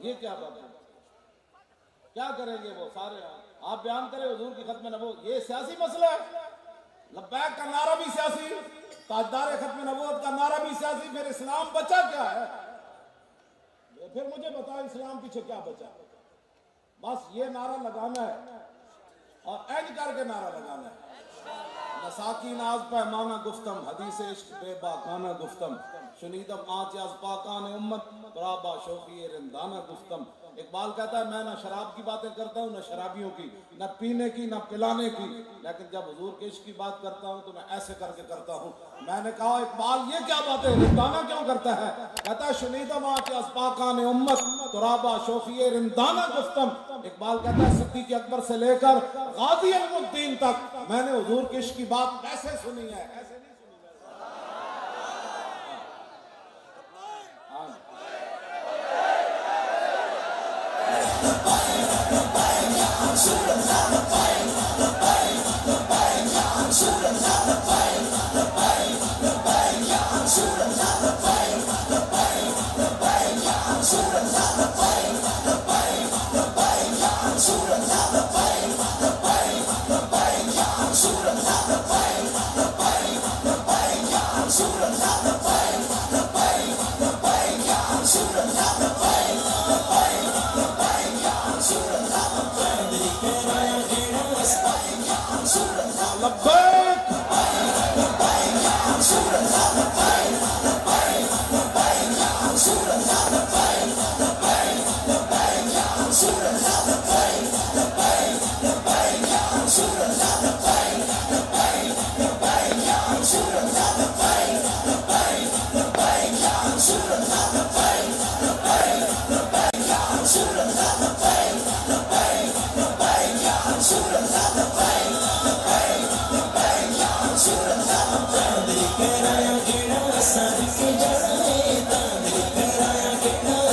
ये क्या बात है? क्या करेंगे वो सारे? आप बयान करें हुजूर की खत्म नबूवत, ये सियासी मसला है। लब्बैक का नारा भी सियासी, ताजदार खत्म नबूवत का नारा भी सियासी, फिर इस्लाम बचा क्या है? फिर मुझे बताओ इस्लाम पीछे क्या बचा? बस ये नारा लगाना है और एज करके नारा लगाना है। नसाकी नाज पैमाना गुफ्तम, हदीस इश्क बेबाकाना गुफ्तम, शुनीदम आँच आज पाकान उम्मत, बराबा शौकी रिंदाना गुफ्तम। इकबाल कहता है मैं ना शराब की बातें करता हूँ, ना शराबियों की, ना पीने की, ना पिलाने की, लेकिन जब हुजूर के इश्क की बात करता हूँ तो मैं ऐसे करके करता हूँ। मैंने कहा इकबाल ये क्या बातें, रिंदाना क्यों करता है? कहता है शुनीदम आँच आज पाकान उम्मत, बराबा शौकी रिंदाना गुफ्तम। इकबाल कहता है सिद्दीक़ अकबर से लेकर गाज़ी अल्मुद्दीन तक मैंने हुजूर के इश्क की बात ऐसे सुनी है, ऐसे नहीं सुनी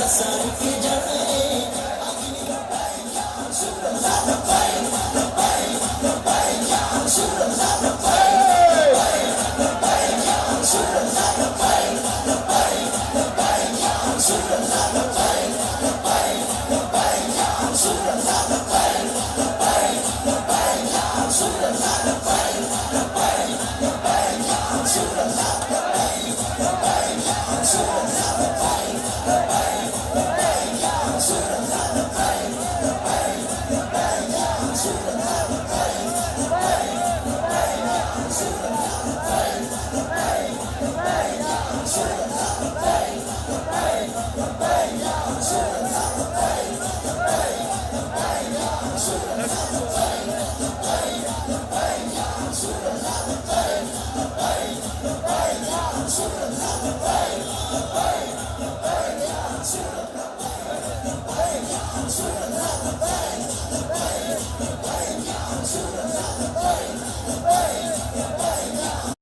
Sorry,